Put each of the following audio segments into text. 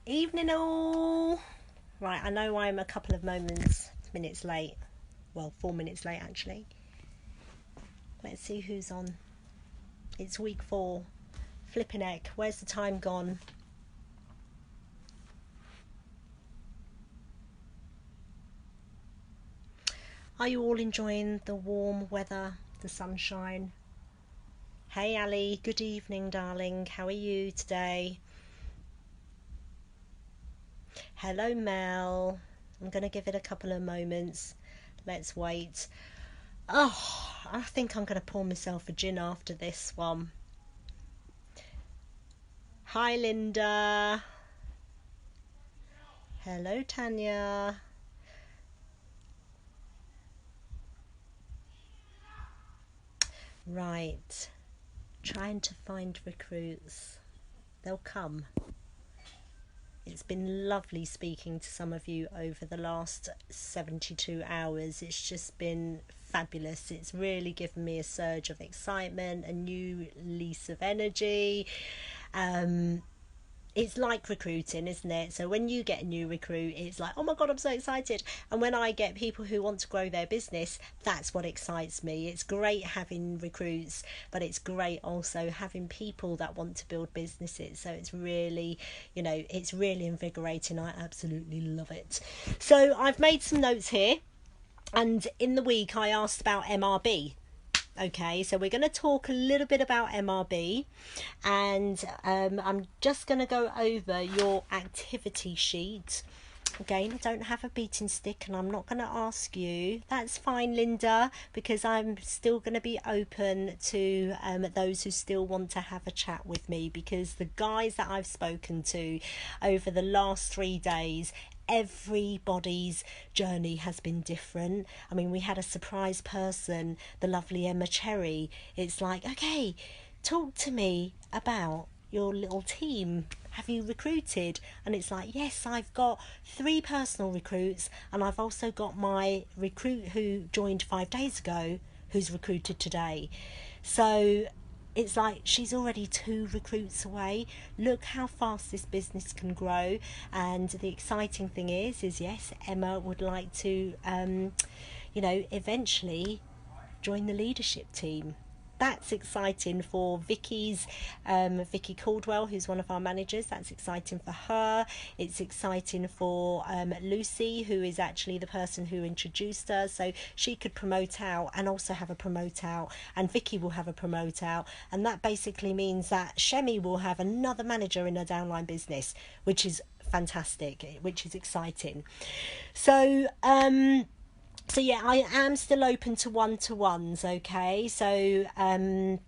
Evening all. Right, I know I'm a couple of minutes late. Well, 4 minutes late actually. Let's see who's on. It's week 4. Flipping heck, where's the time gone? Are you all enjoying the warm weather, the sunshine? Hey Ali, good evening darling. How are you today? Hello Mel. I'm going to give it a couple of moments. Let's wait. Oh, I think I'm going to pour myself a gin after this one. Hi Linda. Hello Tanya. Right. Trying to find recruits. They'll come. It's been lovely speaking to some of you over the last 72 hours. It's just been fabulous. It's really given me a surge of excitement, a new lease of energy. It's like recruiting, isn't it? So when you get a new recruit, it's like, oh my God, I'm so excited. And when I get people who want to grow their business, that's what excites me. It's great having recruits, but it's great also having people that want to build businesses. So it's really, it's really invigorating. I absolutely love it. So I've made some notes here. And in the week, I asked about MRB. Okay, so we're going to talk a little bit about MRB, and I'm just going to go over your activity sheet. Again, I don't have a beating stick and I'm not going to ask you. That's fine, Linda, because I'm still going to be open to those who still want to have a chat with me, because the guys that I've spoken to over the last 3 days, everybody's journey has been different. I mean, we had a surprise person, the lovely Emma Cherry. It's like, okay, talk to me about your little team. Have you recruited? And it's like, yes, I've got 3 personal recruits, and I've also got my recruit who joined 5 days ago who's recruited today. So it's like she's already 2 recruits away. Look how fast this business can grow. And the exciting thing is yes, Emma would like to eventually join the leadership team. That's exciting for Vicky Caldwell, who's one of our managers. That's exciting for her. It's exciting for Lucy, who is actually the person who introduced her. So she could promote out and also have a promote out, and Vicky will have a promote out. And that basically means that Shemi will have another manager in her downline business, which is fantastic, which is exciting. So yeah, I am still open to one-to-ones, okay? So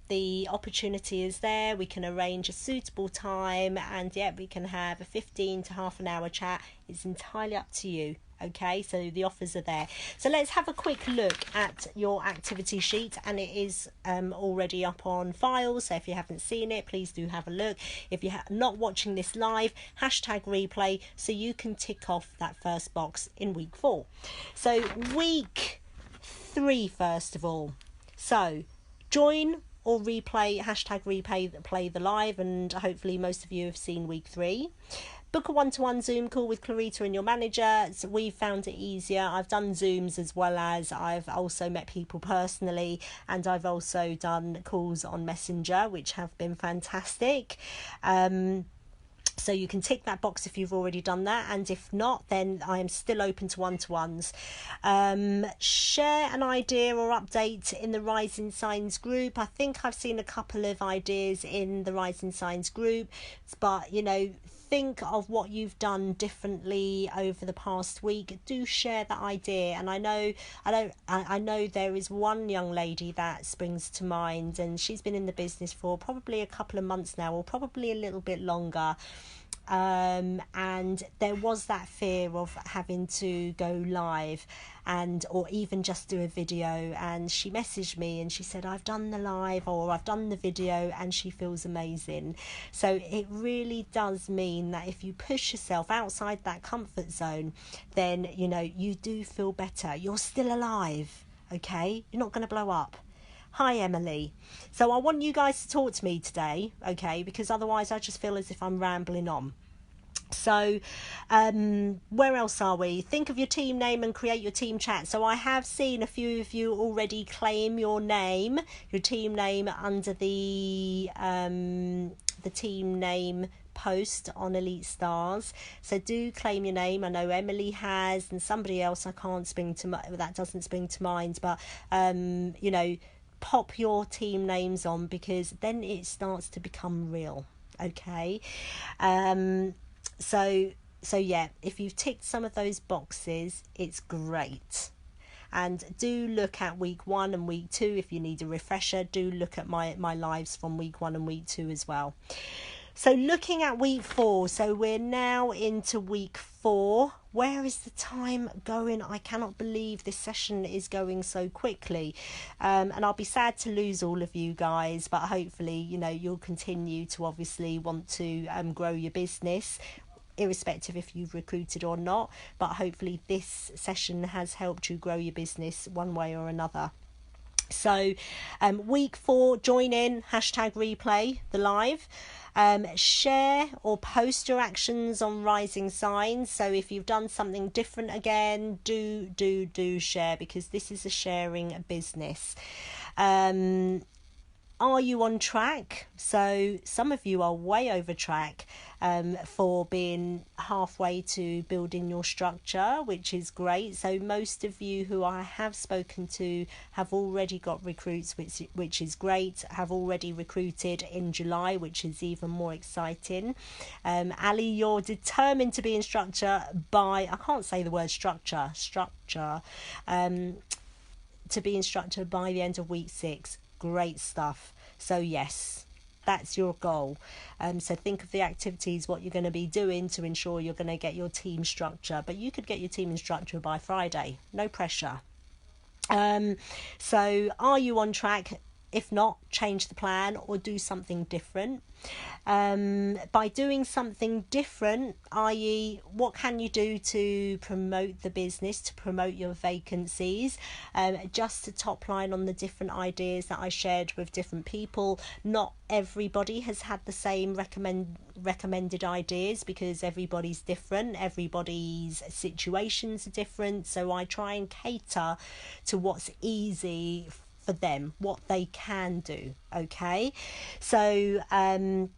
the opportunity is there. We can arrange a suitable time, and yeah, we can have a 15 to half an hour chat. It's entirely up to you, okay? So the offers are there. So let's have a quick look at your activity sheet, and it is already up on Files. So if you haven't seen it, please do have a look. If you're not watching this live, #replay, so you can tick off that first box in week 4. So week 3, first of all. So join or replay, #replay the live, and hopefully most of you have seen week 3. Book a one-to-one Zoom call with Clarita and your manager. So we found it easier. I've done Zooms as well as I've also met people personally, and I've also done calls on Messenger, which have been fantastic. So you can tick that box if you've already done that, and if not, then I am still open to one-to-ones. Share an idea or update in the Rising Signs group. I think I've seen a couple of ideas in the Rising Signs group, but think of what you've done differently over the past week. Do share that idea. And I know there is one young lady that springs to mind, and she's been in the business for probably a couple of months now, or probably a little bit longer. And there was that fear of having to go live or even just do a video, and she messaged me and she said, I've done the live or I've done the video, and she feels amazing. So it really does mean that if you push yourself outside that comfort zone, then you do feel better. You're still alive, okay? You're not going to blow up. Hi Emily. So I want you guys to talk to me today, okay, because otherwise I just feel as if I'm rambling on. So where else are we? Think of your team name and create your team chat. So I have seen a few of you already claim your name, your team name, under the team name post on Elite Stars. So do claim your name. I know Emily has, and somebody else I can't spring to that doesn't spring to mind, but you know, pop your team names on, because then it starts to become real. Okay. So yeah, if you've ticked some of those boxes, it's great. And do look at week 1 and week 2 if you need a refresher. Do look at my lives from week 1 and week 2 as well. So looking at week 4, so we're now into week 4. Where is the time going? I cannot believe this session is going so quickly. And I'll be sad to lose all of you guys, but hopefully, you know, you'll continue to obviously want to grow your business, irrespective if you've recruited or not. But hopefully this session has helped you grow your business one way or another. So week 4, join in, #replay the live. Share or post your actions on Rising Signs. So if you've done something different again, do share, because this is a sharing business. Are you on track? So some of you are way over track for being halfway to building your structure, which is great. So most of you who I have spoken to have already got recruits, which is great, have already recruited in July, which is even more exciting. Ali, you're determined to be in structure by, I can't say the word structure, to be in structure by the end of week 6. Great stuff. So yes, that's your goal. So think of the activities, what you're going to be doing to ensure you're going to get your team structure. But you could get your team in structure by Friday. No pressure. So are you on track? If not, change the plan or do something different. By doing something different, i.e. what can you do to promote the business, to promote your vacancies? Just to top line on the different ideas that I shared with different people. Not everybody has had the same recommended ideas, because everybody's different, everybody's situations are different. So I try and cater to what's easy for them, what they can do. Okay, so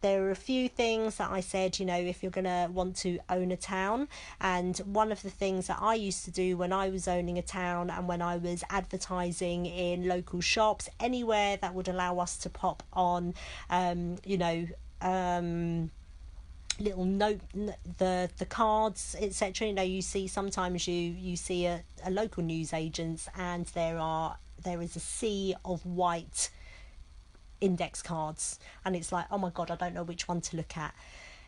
there are a few things that I said, you know, if you're going to want to own a town. And one of the things that I used to do when I was owning a town and when I was advertising in local shops, anywhere that would allow us to pop on little note, the cards, etc. You know, you see sometimes you see a local news agents, and there is a sea of white index cards, and it's like, oh my god, I don't know which one to look at.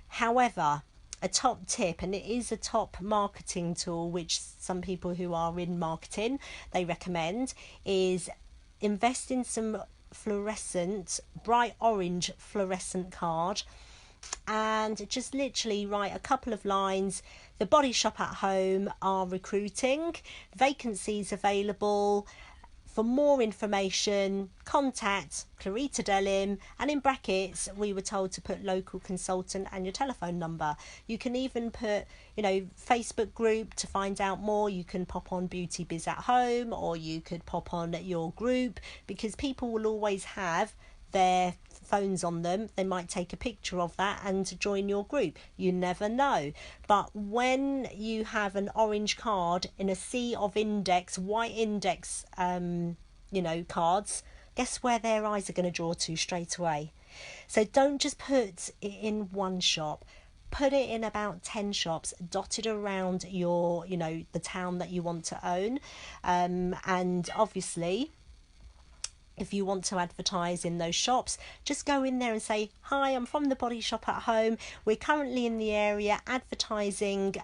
However, a top tip, and it is a top marketing tool which some people who are in marketing, they recommend, is invest in some fluorescent, bright orange fluorescent card, and just literally write a couple of lines. The Body Shop at Home are recruiting, vacancies available. For more information, contact Clarita Delim, and in brackets we were told to put local consultant and your telephone number. You can even put, you know, Facebook group to find out more. You can pop on Beauty Biz at Home, or you could pop on your group, because people will always have their phones on them. They might take a picture of that and join your group. You never know. But when you have an orange card in a sea of white index cards, guess where their eyes are going to draw to straight away? So don't just put it in one shop. Put it in about 10 shops dotted around your, the town that you want to own. And obviously, if you want to advertise in those shops, just go in there and say, hi, I'm from the Body Shop at Home. We're currently in the area advertising.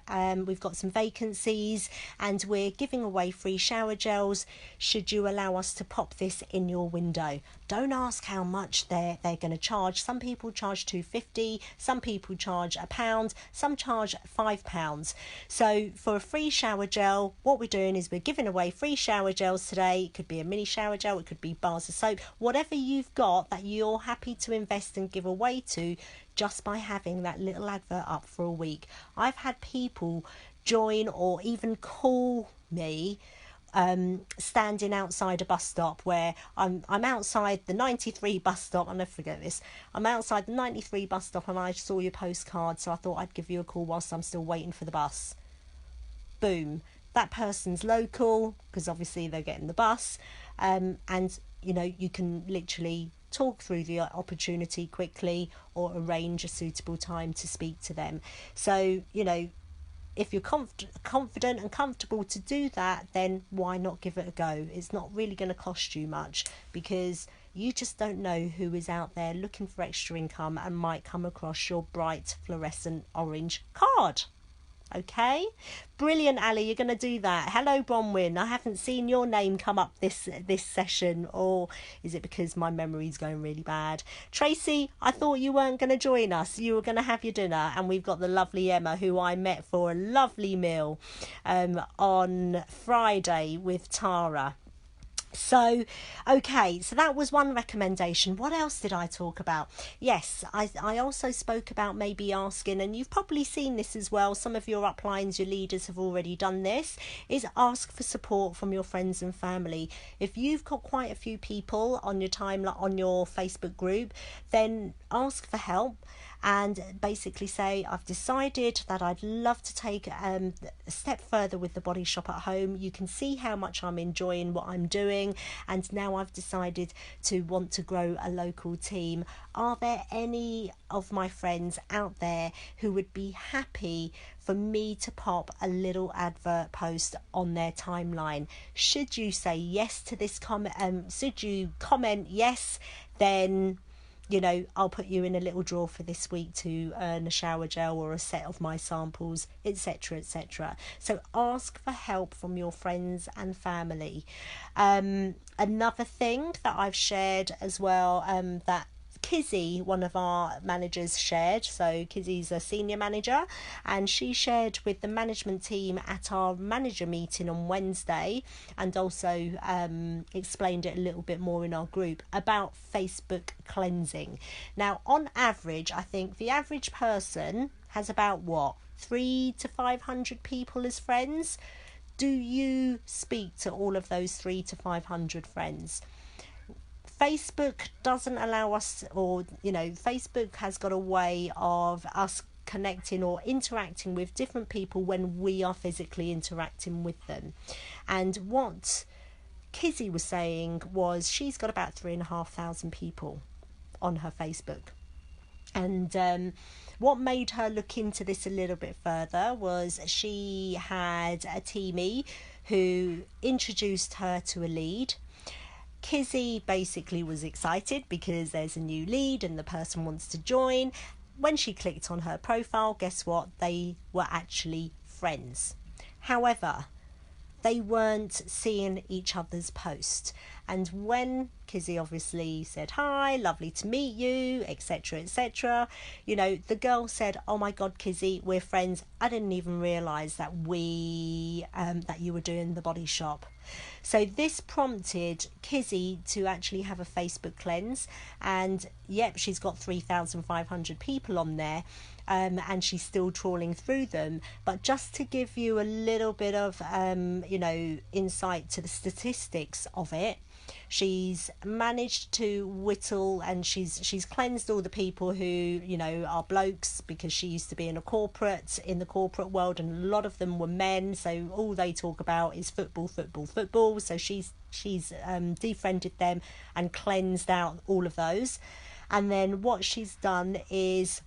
We've got some vacancies and we're giving away free shower gels. Should you allow us to pop this in your window? Don't ask how much they're going to charge. Some people charge £2.50, some people charge £1, some charge £5. So for a free shower gel, what we're doing is we're giving away free shower gels today. It could be a mini shower gel, it could be bars bars of soap, whatever you've got that you're happy to invest and give away to, just by having that little advert up for a week. I've had people join or even call me standing outside a bus stop where I'm outside the 93 bus stop. I'll never forget this. I'm outside the 93 bus stop and I saw your postcard, so I thought I'd give you a call whilst I'm still waiting for the bus. Boom. That person's local because obviously they're getting the bus, and you know, you can literally talk through the opportunity quickly or arrange a suitable time to speak to them. So, you know, if you're confident and comfortable to do that, then why not give it a go? It's not really going to cost you much, because you just don't know who is out there looking for extra income and might come across your bright fluorescent orange card. Okay, brilliant, Ali. You're going to do that. Hello, Bronwyn. I haven't seen your name come up this session, or is it because my memory's going really bad? Tracy, I thought you weren't going to join us. You were going to have your dinner, and we've got the lovely Emma, who I met for a lovely meal on Friday with Tara. So, okay, so that was one recommendation. What else did I talk about? Yes, I also spoke about maybe asking, and you've probably seen this as well, some of your uplines, your leaders have already done this, is ask for support from your friends and family. If you've got quite a few people on your timeline, on your Facebook group, then ask for help. And basically say, I've decided that I'd love to take a step further with the Body Shop at home. You can see how much I'm enjoying what I'm doing, and now I've decided to want to grow a local team. Are there any of my friends out there who would be happy for me to pop a little advert post on their timeline? Should you say yes to this comment, should you comment yes, then, you know, I'll put you in a little draw for this week to earn a shower gel or a set of my samples, etc, etc. So ask for help from your friends and family. Another thing that I've shared as well, that Kizzy, one of our managers, shared. So Kizzy's a senior manager, and she shared with the management team at our manager meeting on Wednesday, and also explained it a little bit more in our group about Facebook cleansing. Now, on average, I think the average person has about 300 to 500 people as friends. Do you speak to all of those 300 to 500 friends? Facebook doesn't allow us, or, you know, Facebook has got a way of us connecting or interacting with different people when we are physically interacting with them. And what Kizzy was saying was she's got about 3,500 people on her Facebook. And what made her look into this a little bit further was she had a teamie who introduced her to a lead. Kizzy basically was excited because there's a new lead and the person wants to join. When she clicked on her profile, guess what? They were actually friends. However, they weren't seeing each other's post. And when Kizzy obviously said, hi, lovely to meet you, etc, etc, you know, the girl said, oh my God, Kizzy, we're friends. I didn't even realise that that you were doing the Body Shop. So this prompted Kizzy to actually have a Facebook cleanse, and yep, she's got 3,500 people on there, and she's still trawling through them. But just to give you a little bit of you know, insight to the statistics of it, she's managed to whittle, and she's cleansed all the people who, you know, are blokes, because she used to be in the corporate world, and a lot of them were men, so all they talk about is football. So she's defriended them and cleansed out all of those. And then what she's done is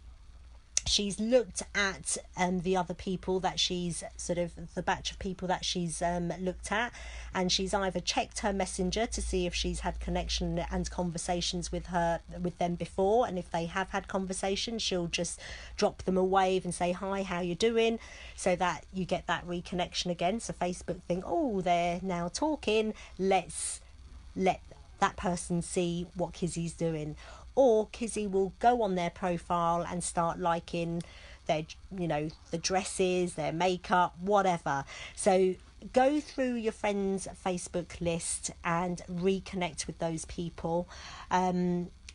she's looked at the other people that she's sort of, the batch of people that she's looked at, and she's either checked her messenger to see if she's had connection and conversations with them before, and if they have had conversations, she'll just drop them a wave and say, hi, how you doing, so that you get that reconnection again. So Facebook think, oh, they're now talking, let's let that person see what Kizzy's doing. Or Kizzy will go on their profile and start liking their, you know, the dresses, their makeup, whatever. So go through your friends' Facebook list and reconnect with those people.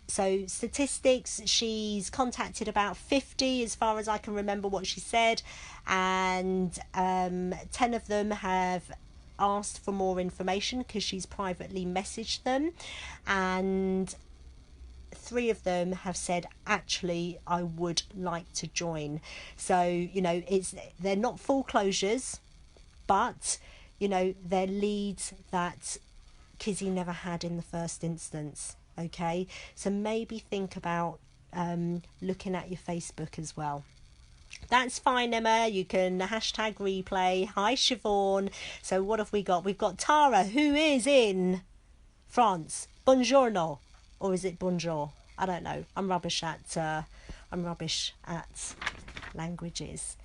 So statistics, she's contacted about 50 as far as I can remember what she said, and 10 of them have asked for more information because she's privately messaged them, and 3 of them have said, actually, I would like to join. So, you know, they're not full closures, but, you know, they're leads that Kizzy never had in the first instance. Okay, so maybe think about looking at your Facebook as well. That's fine, Emma. You can hashtag replay. Hi, Siobhan. So what have we got? We've got Tara, who is in France. Buongiorno, or is it bonjour? I don't know. I'm rubbish at languages.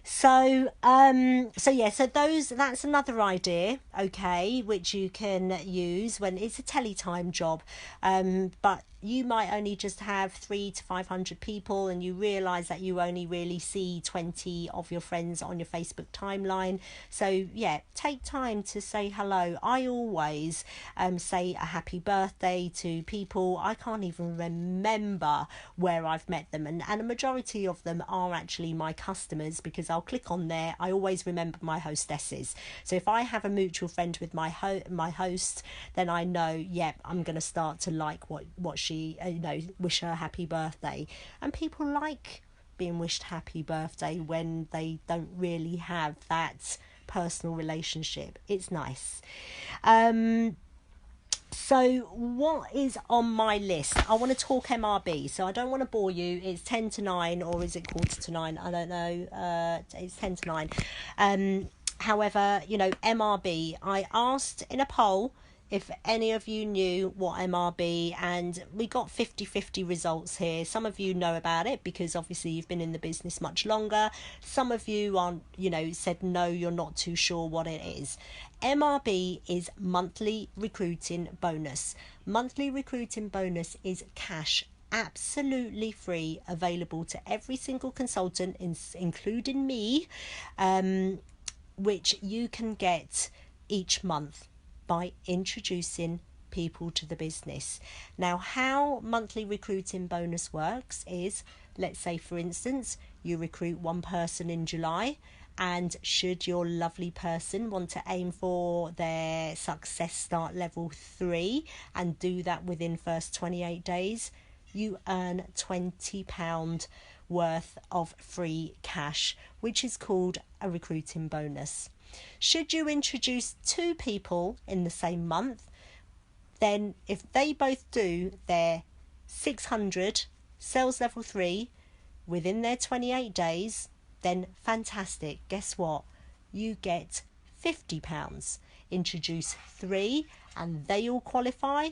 So that's another idea, okay, which you can use when it's a teletime job. But you might only just have 300 to 500 people, and you realise that you only really see 20 of your friends on your Facebook timeline. So yeah, take time to say hello. I always say a happy birthday to people. I can't even remember where I've met them, and a majority of them are actually my customers, because I'll click on there. I always remember my hostesses. So if I have a mutual friend with my host, then I know, I'm going to start to like what she, wish her happy birthday. And people like being wished happy birthday when they don't really have that personal relationship. It's nice. So what is on my list? I want to talk MRB, so I don't want to bore you. It's 10 to 9, or is it 9:15? I don't know. It's 10 to 9. However, MRB, I asked in a poll if any of you knew what MRB, and we got 50-50 results here. Some of you know about it because obviously you've been in the business much longer. Some of you aren't, said no, you're not too sure what it is. MRB is monthly recruiting bonus. Monthly recruiting bonus is cash, absolutely free, available to every single consultant, including me, which you can get each month by introducing people to the business. Now, how monthly recruiting bonus works is, let's say for instance, you recruit one person in July, and should your lovely person want to aim for their success start level 3 and do that within first 28 days, you earn £20 worth of free cash, which is called a recruiting bonus. Should you introduce 2 people in the same month, then if they both do their 600 sales level 3 within their 28 days, then fantastic. Guess what? You get £50. Introduce 3 and they all qualify,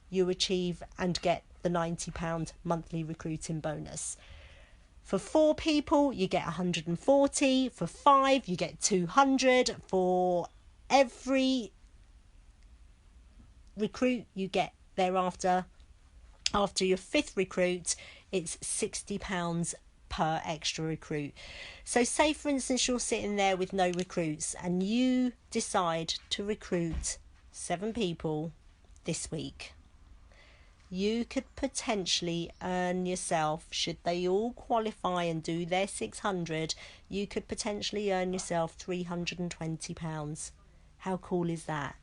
you achieve and get the £90 monthly recruiting bonus. For 4 people, you get 140. For 5, you get 200. For every recruit you get thereafter, after your 5th recruit, it's £60 per extra recruit. So say for instance you're sitting there with no recruits and you decide to recruit 7 people this week. You could potentially earn yourself, should they all qualify and do their 600, you could potentially earn yourself £320. How cool is that?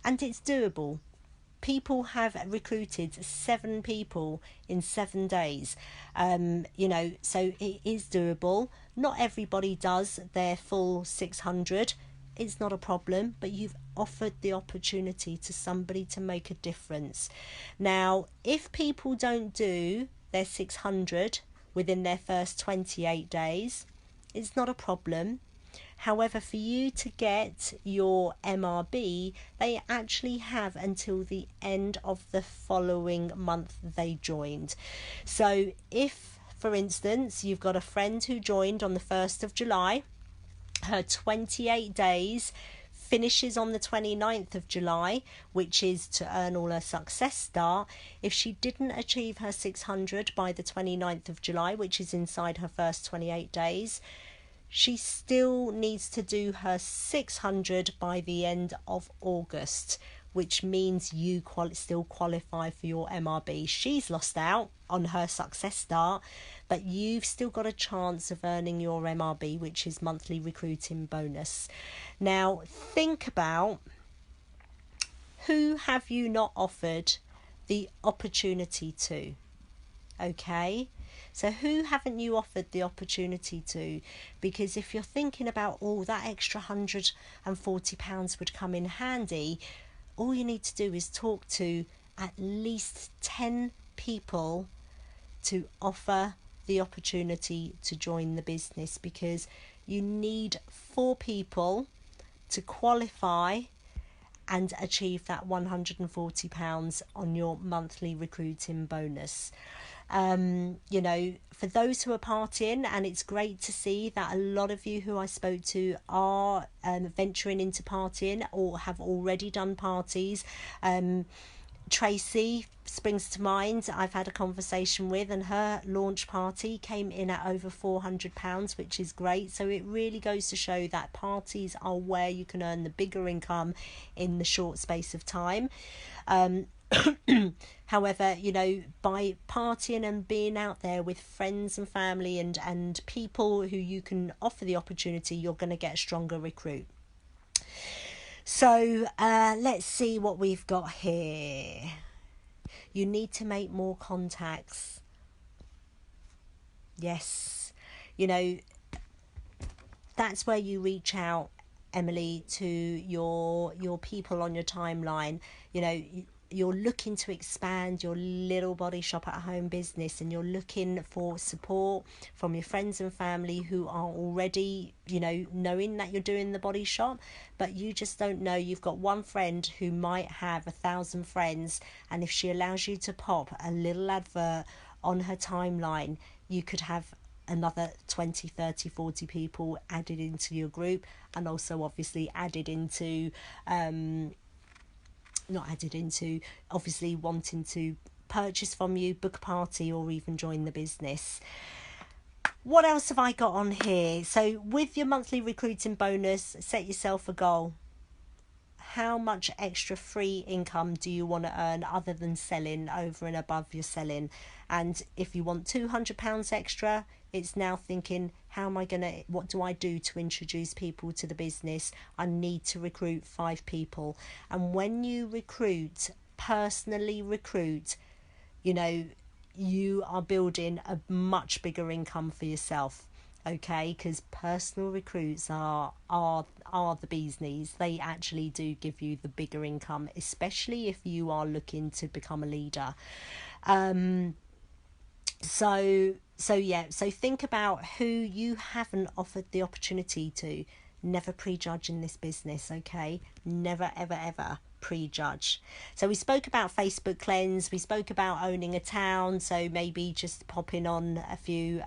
And it's doable. People have recruited 7 people in 7 days. So it is doable. Not everybody does their full 600. It's not a problem, but you've offered the opportunity to somebody to make a difference. Now, if people don't do their 600 within their first 28 days, it's not a problem. However, for you to get your MRB, they actually have until the end of the following month they joined. So if, for instance, you've got a friend who joined on the 1st of July, her 28 days finishes on the 29th of July, which is to earn all her success start. If she didn't achieve her 600 by the 29th of July, which is inside her first 28 days, she still needs to do her 600 by the end of August, which means you still qualify for your MRB. She's lost out on her success start, but you've still got a chance of earning your MRB, which is monthly recruiting bonus. Now, think about, who have you not offered the opportunity to? Okay, so who haven't you offered the opportunity to? Because if you're thinking about, that extra £140 would come in handy, all you need to do is talk to at least 10 people to offer the opportunity to join the business, because you need 4 people to qualify and achieve that £140 on your monthly recruiting bonus. For those who are partying, and it's great to see that a lot of you who I spoke to are venturing into partying or have already done parties. Tracy springs to mind. I've had a conversation with, and her launch party came in at over £400, which is great. So it really goes to show that parties are where you can earn the bigger income in the short space of time. However, by partying and being out there with friends and family and people who you can offer the opportunity, you're going to get a stronger recruit. So let's see what we've got here. You need to make more contacts. Yes, that's where you reach out, Emily, to your people on your timeline. You're looking to expand your little body shop at home business, and you're looking for support from your friends and family who are already, knowing that you're doing the body shop, but you just don't know. You've got one friend who might have 1,000 friends, and if she allows you to pop a little advert on her timeline, you could have another 20, 30, 40 people added into your group, and also obviously obviously wanting to purchase from you, book a party, or even join the business. What else have I got on here? So with your monthly recruiting bonus, set yourself a goal. How much extra free income do you want to earn other than selling, over and above your selling? And if you want £200 extra, it's now thinking, what do I do to introduce people to the business? I need to recruit 5 people. And when you personally recruit, you are building a much bigger income for yourself. Okay, because personal recruits are the bee's knees. They actually do give you the bigger income, especially if you are looking to become a leader. So think about who you haven't offered the opportunity to. Never prejudge in this business, okay? Never, ever, ever prejudge. So we spoke about Facebook Cleanse. We spoke about owning a town. So maybe just popping on a few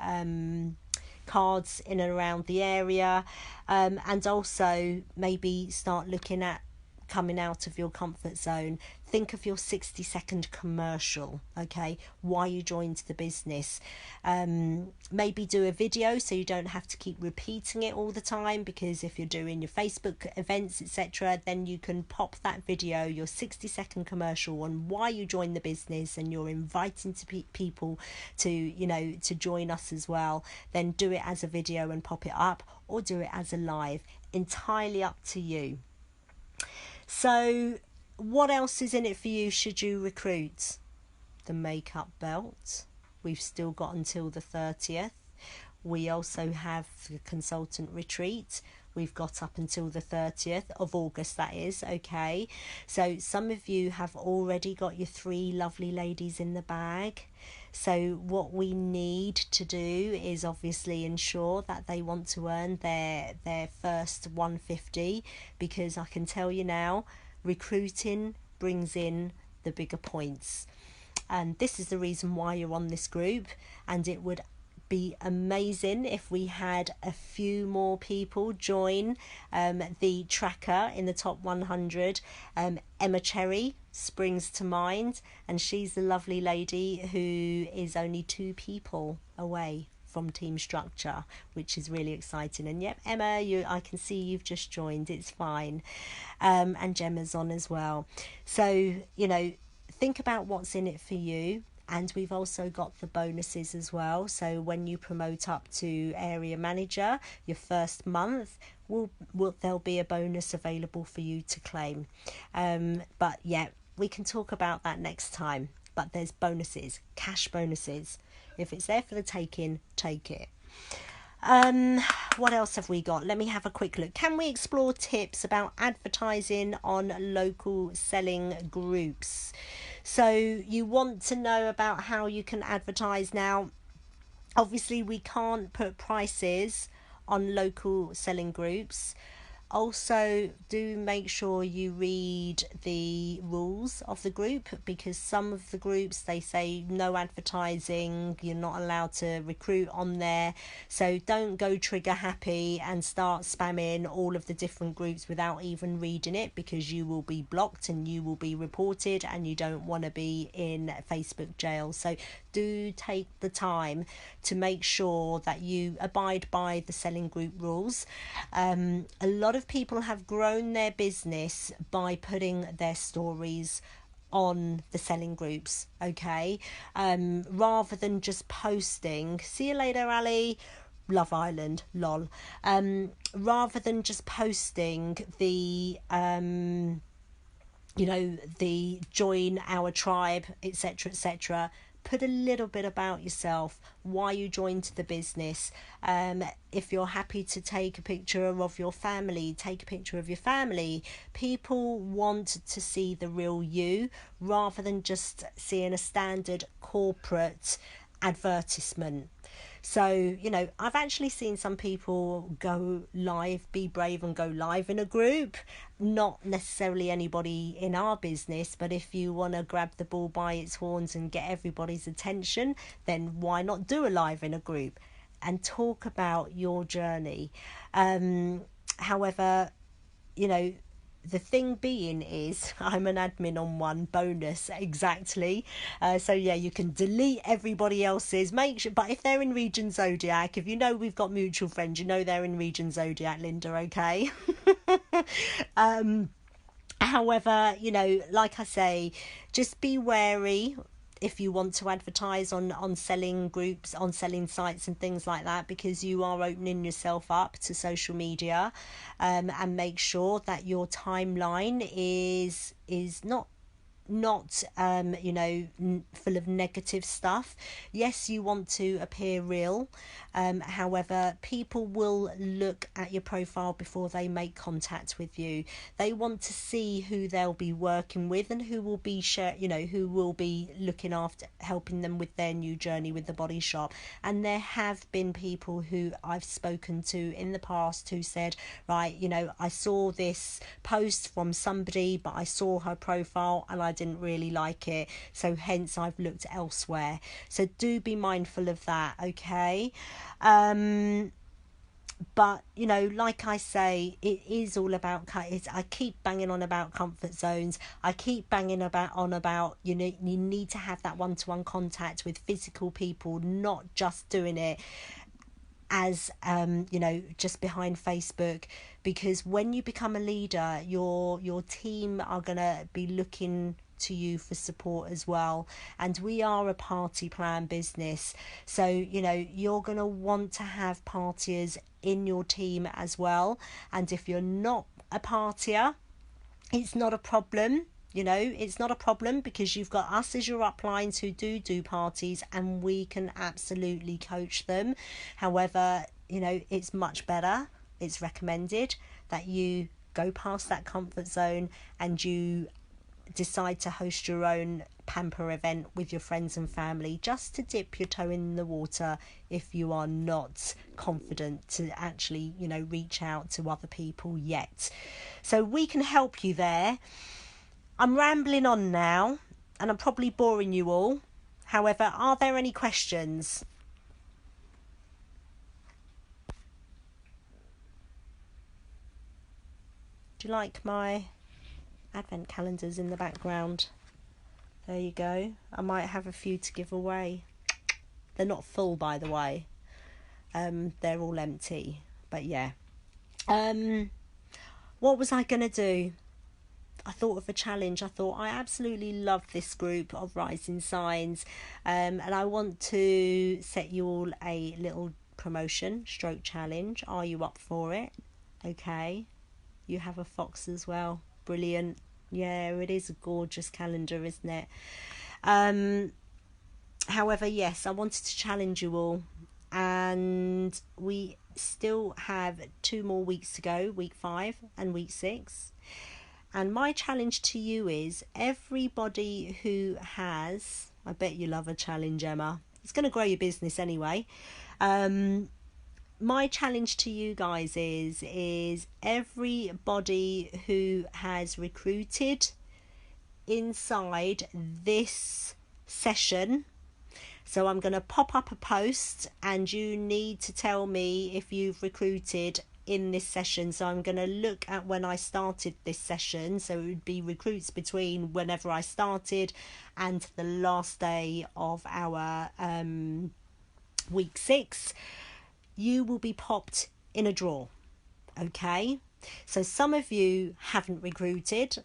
cards in and around the area, and also maybe start looking at coming out of your comfort zone. Think of your 60-second commercial, okay, why you joined the business. Maybe do a video so you don't have to keep repeating it all the time, because if you're doing your Facebook events, etc., then you can pop that video, your 60-second commercial, on why you joined the business, and you're inviting people to join us as well. Then do it as a video and pop it up, or do it as a live. Entirely up to you. So what else is in it for you should you recruit? The makeup belt. We've still got until the 30th. We also have the consultant retreat. We've got up until the 30th of August, that is, okay? So some of you have already got your 3 lovely ladies in the bag. So what we need to do is obviously ensure that they want to earn their first 150, because I can tell you now, recruiting brings in the bigger points. And this is the reason why you're on this group, and it would be amazing if we had a few more people join the tracker in the top 100. Emma Cherry springs to mind, and she's the lovely lady who is only 2 people away from Team Structure, which is really exciting. And yep, Emma, I can see you've just joined. It's fine. And Gemma's on as well. So, think about what's in it for you. And we've also got the bonuses as well. So when you promote up to area manager, your first month, there'll be a bonus available for you to claim. But yeah, we can talk about that next time. But there's bonuses, cash bonuses. If it's there for the taking, take it. What else have we got? Let me have a quick look. Can we explore tips about advertising on local selling groups? So you want to know about how you can advertise now. Obviously, we can't put prices on local selling groups. Also, do make sure you read the rules of the group, because some of the groups, they say no advertising, you're not allowed to recruit on there. So don't go trigger happy and start spamming all of the different groups without even reading it, because you will be blocked and you will be reported, and you don't want to be in Facebook jail. So do take the time to make sure that you abide by the selling group rules. A lot of people have grown their business by putting their stories on the selling groups, okay, rather than just posting "see you later Ali, Love Island, lol," rather than just posting the the join our tribe, etc., etc. Put a little bit about yourself, why you joined the business. If you're happy to take a picture of your family, take a picture of your family. People want to see the real you rather than just seeing a standard corporate advertisement. So, I've actually seen some people go live, be brave and go live in a group. Not necessarily anybody in our business, but if you want to grab the bull by its horns and get everybody's attention, then why not do a live in a group and talk about your journey? However, the thing being is, I'm an admin on one, bonus, exactly. So yeah, you can delete everybody else's. Make sure, but if they're in Region Zodiac, if we've got mutual friends, they're in Region Zodiac, Linda, okay? However, like I say, just be wary if you want to advertise on selling groups, on selling sites and things like that, because you are opening yourself up to social media, and make sure that your timeline is not full of negative stuff. Yes, you want to appear real. However, people will look at your profile before they make contact with you. They want to see who they'll be working with and who will be who will be looking after, helping them with their new journey with the Body Shop. And there have been people who I've spoken to in the past who said, right, I saw this post from somebody, but I saw her profile and I didn't really like it, so hence I've looked elsewhere. So do be mindful of that, okay? But like I say, it is all about I keep banging on about comfort zones. I keep banging about you need to have that one-to-one contact with physical people, not just doing it as just behind Facebook, because when you become a leader, your team are gonna be looking to you for support as well. And we are a party plan business, so you're gonna want to have partiers in your team as well. And if you're not a partier, it's not a problem. It's not a problem, because you've got us as your uplines who do parties, and we can absolutely coach them. However, it's much better, it's recommended that you go past that comfort zone and you decide to host your own pamper event with your friends and family, just to dip your toe in the water if you are not confident to actually reach out to other people yet. So we can help you there. I'm rambling on now and I'm probably boring you all. However, are there any questions? Do you like my advent calendars in the background? There you go. I might have a few to give away. They're not full, by the way. they're all empty. But yeah, what was I gonna do? I thought of a challenge. I thought I absolutely love this group of rising signs, and I want to set you all a little promotion stroke challenge. Are you up for it? Okay, you have a fox as well. Brilliant. Yeah, it is a gorgeous calendar, isn't it? However, yes, I wanted to challenge you all, and we still have 2 more weeks to go, week 5 and week 6. And my challenge to you is everybody who has, I bet you love a challenge, Emma. It's going to grow your business anyway. My challenge to you guys is everybody who has recruited inside this session. So I'm going to pop up a post and you need to tell me if you've recruited in this session. So I'm going to look at when I started this session, so it would be recruits between whenever I started and the last day of our week 6. You will be popped in a draw. Okay, so some of you haven't recruited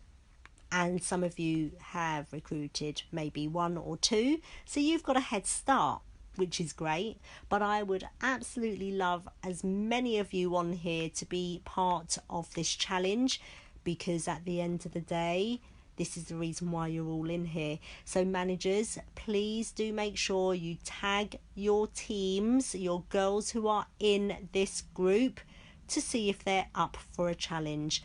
and some of you have recruited maybe 1 or 2, so you've got a head start, which is great. But I would absolutely love as many of you on here to be part of this challenge, because at the end of the day, this is the reason why you're all in here. So managers, please do make sure you tag your teams, your girls who are in this group, to see if they're up for a challenge.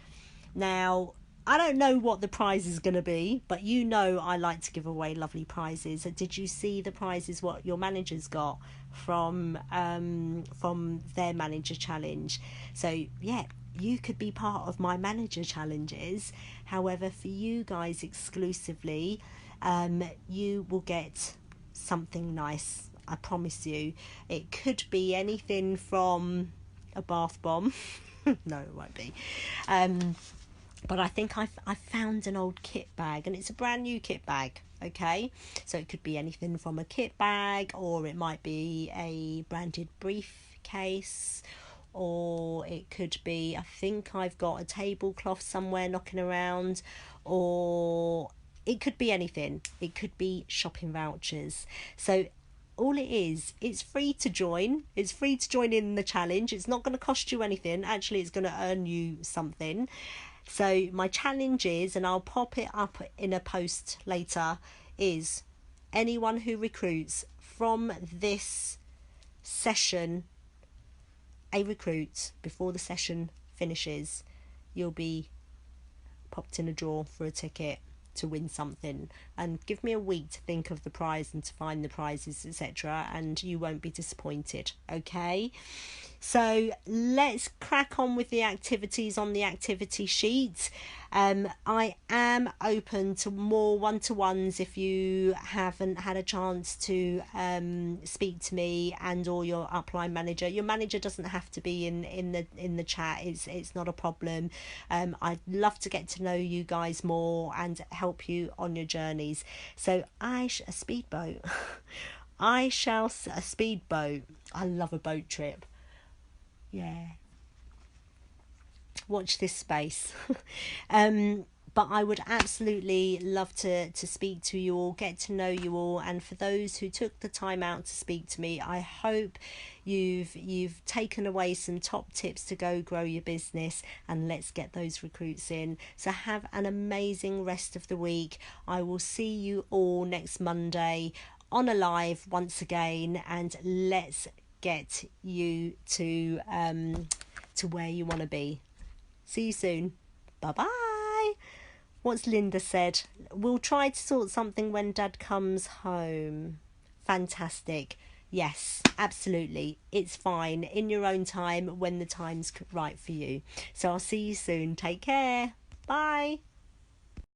Now, I don't know what the prize is going to be, but you know I like to give away lovely prizes. Did you see the prizes what your managers got from their manager challenge? So yeah, you could be part of my manager challenges. However, for you guys exclusively, you will get something nice. I promise you. It could be anything from a bath bomb. No, it won't be. But I think I found an old kit bag, and it's a brand new kit bag. Okay, so it could be anything from a kit bag, or it might be a branded briefcase, or it could be, I think I've got a tablecloth somewhere knocking around, or it could be anything. It could be shopping vouchers. So all it is, it's free to join. It's free to join in the challenge. It's not going to cost you anything. Actually, it's going to earn you something. So my challenge is, and I'll pop it up in a post later, is anyone who recruits from this session, a recruit, before the session finishes, you'll be popped in a draw for a ticket to win something. And give me a week to think of the prize and to find the prizes, etc., and you won't be disappointed. Okay, so let's crack on with the activities on the activity sheet. I am open to more one-to-ones if you haven't had a chance to speak to me and or your upline manager. Your manager doesn't have to be in the chat. It's not a problem. I'd love to get to know you guys more and help you on your journeys. So a speedboat. A speedboat. I love a boat trip. Yeah. Watch this space. But I would absolutely love to speak to you all, get to know you all, and for those who took the time out to speak to me, I hope you've taken away some top tips to go grow your business, and let's get those recruits in. So have an amazing rest of the week. I will see you all next Monday on a live once again, and let's get you to where you want to be. See you soon. Bye-bye. What's Linda said? We'll try to sort something when Dad comes home. Fantastic. Yes, absolutely. It's fine. In your own time, when the time's right for you. So I'll see you soon. Take care. Bye.